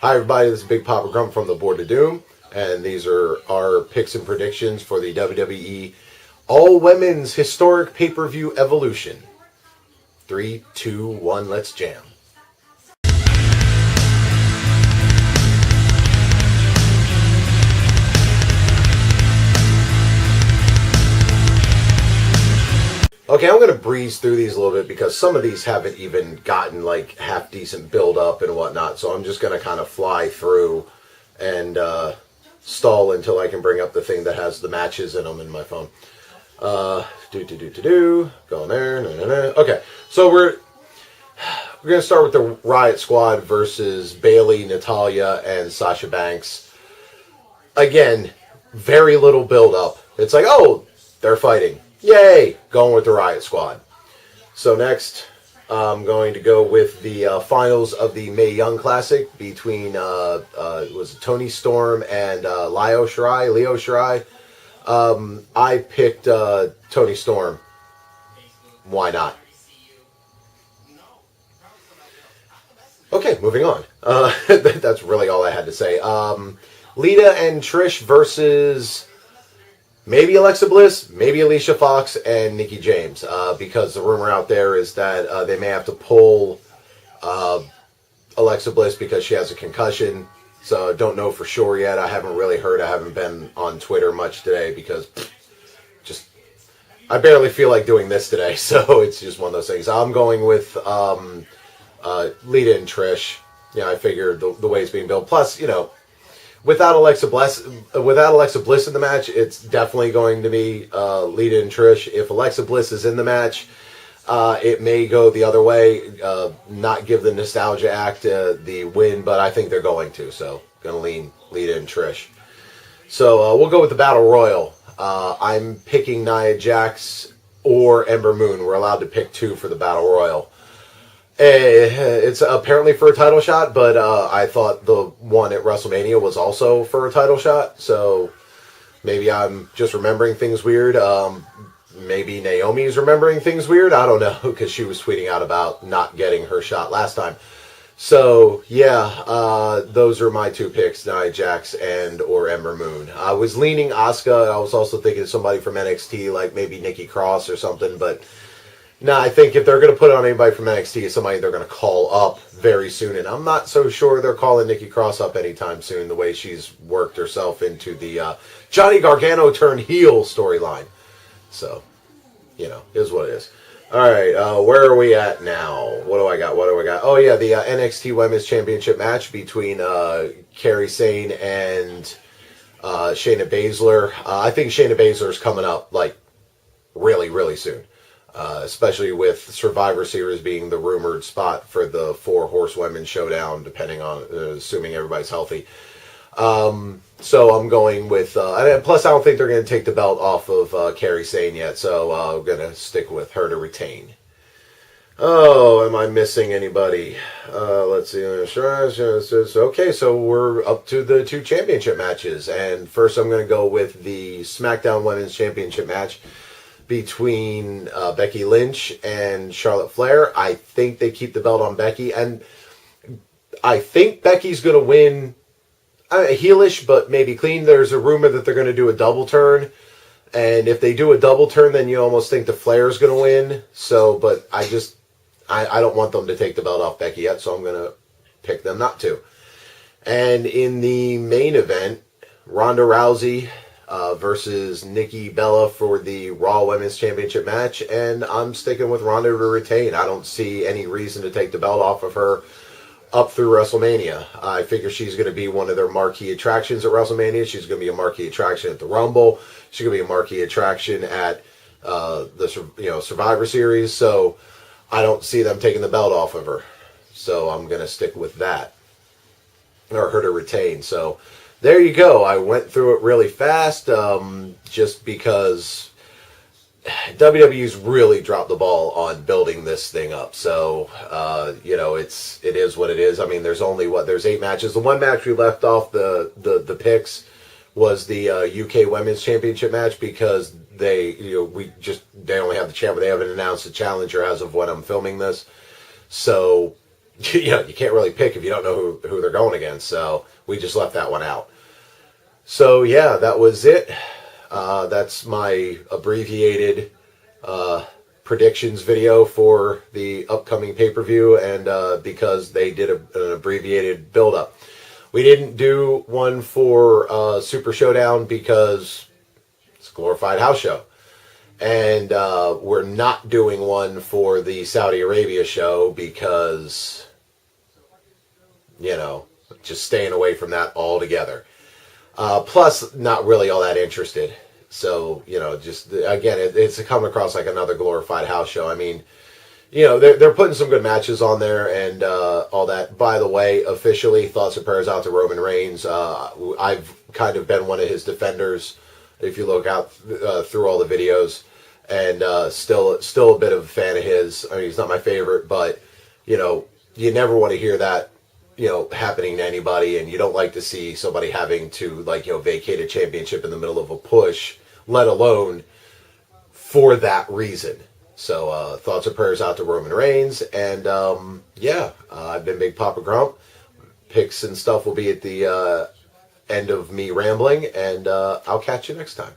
Hi everybody, this is BigPapaGrump from the Board of Doom, and these are our picks and predictions for the WWE All-Women's Historic Pay-Per-View Evolution. 3, 2, 1, let's jam. Okay, I'm going to breeze through these a little bit because some of these haven't even gotten like half decent build up and whatnot. So I'm just going to kind of fly through and stall until I can bring up the thing that has the matches in them in my phone. Going there. Okay, so we're going to start with the Riot Squad versus Bayley, Natalya, and Sasha Banks. Again, very little build up. It's like, oh, they're fighting. Yay! Going with the Riot Squad. So next, I'm going to go with the finals of the Mae Young Classic between was it Toni Storm and Lio Shirai. I picked Toni Storm. Why not? Okay, moving on. That's really all I had to say. Lita and Trish versus maybe Alexa Bliss, maybe Alicia Fox, and Nikki James, because the rumor out there is that they may have to pull Alexa Bliss because she has a concussion. So don't know for sure yet. I haven't really heard. I haven't been on Twitter much today because I barely feel like doing this today. So it's just one of those things. I'm going with Lita and Trish. I figured the way it's being built. Plus, without Alexa Bliss in the match, it's definitely going to be Lita and Trish. If Alexa Bliss is in the match, it may go the other way, not give the Nostalgia Act the win, but I think they're going to. So, going to lean Lita and Trish. So, we'll go with the Battle Royal. I'm picking Nia Jax or Ember Moon. We're allowed to pick two for the Battle Royal. It's apparently for a title shot, but I thought the one at WrestleMania was also for a title shot, so maybe I'm just remembering things weird. Maybe Naomi's remembering things weird. I don't know, because she was tweeting out about not getting her shot last time. So, yeah, those are my two picks, Nia Jax and or Ember Moon. I was leaning Asuka. I was also thinking of somebody from NXT, like maybe Nikki Cross or something, but no, I think if they're going to put it on anybody from NXT, it's somebody they're going to call up very soon. And I'm not so sure they're calling Nikki Cross up anytime soon, the way she's worked herself into the Johnny Gargano turned heel storyline. So, is what it is. All right, where are we at now? What do I got? Oh, yeah, the NXT Women's Championship match between Kairi Sane and Shayna Baszler. I think Shayna Baszler is coming up, like, really, really soon. Especially with Survivor Series being the rumored spot for the 4 Horsewomen Showdown, depending on, assuming everybody's healthy. So I'm going with, plus I don't think they're going to take the belt off of Kairi Sane yet, so I'm going to stick with her to retain. Oh, am I missing anybody? Let's see. Okay, so we're up to the 2 championship matches, and first I'm going to go with the SmackDown Women's Championship match between Becky Lynch and Charlotte Flair. I think they keep the belt on Becky, and I think Becky's going to win heelish, but maybe clean. There's a rumor that they're going to do a double turn, and if they do a double turn, then you almost think the Flair's going to win. So, but I don't want them to take the belt off Becky yet, so I'm going to pick them not to. And in the main event, Ronda Rousey versus Nikki Bella for the Raw Women's Championship match, and I'm sticking with Ronda to retain. I don't see any reason to take the belt off of her up through WrestleMania. I figure she's going to be one of their marquee attractions at WrestleMania. She's going to be a marquee attraction at the Rumble. She's going to be a marquee attraction at the Survivor Series. So I don't see them taking the belt off of her. So I'm going to stick with that, or her to retain. So there you go. I went through it really fast, just because WWE's really dropped the ball on building this thing up. So, it is what it is. I mean, there's 8 matches. The one match we left off the picks was the UK Women's Championship match, because they only have the champ. They haven't announced the challenger as of when I'm filming this. So you can't really pick if you don't know who they're going against. So we just left that one out. So yeah, that was it. That's my abbreviated predictions video for the upcoming pay-per-view, and because they did an abbreviated build-up. We didn't do one for Super Showdown because it's a glorified house show. And we're not doing one for the Saudi Arabia show because, just staying away from that altogether. Plus, not really all that interested. So, just, again, it's coming across like another glorified house show. I mean, they're putting some good matches on there and all that. By the way, officially, thoughts and prayers out to Roman Reigns. I've kind of been one of his defenders, if you look out through all the videos, and still a bit of a fan of his. I mean, he's not my favorite, but, you never want to hear that, happening to anybody, and you don't like to see somebody having to, vacate a championship in the middle of a push, let alone for that reason. So, thoughts and prayers out to Roman Reigns, and, I've been Big Papa Grump. Picks and stuff will be at the end of me rambling, and I'll catch you next time.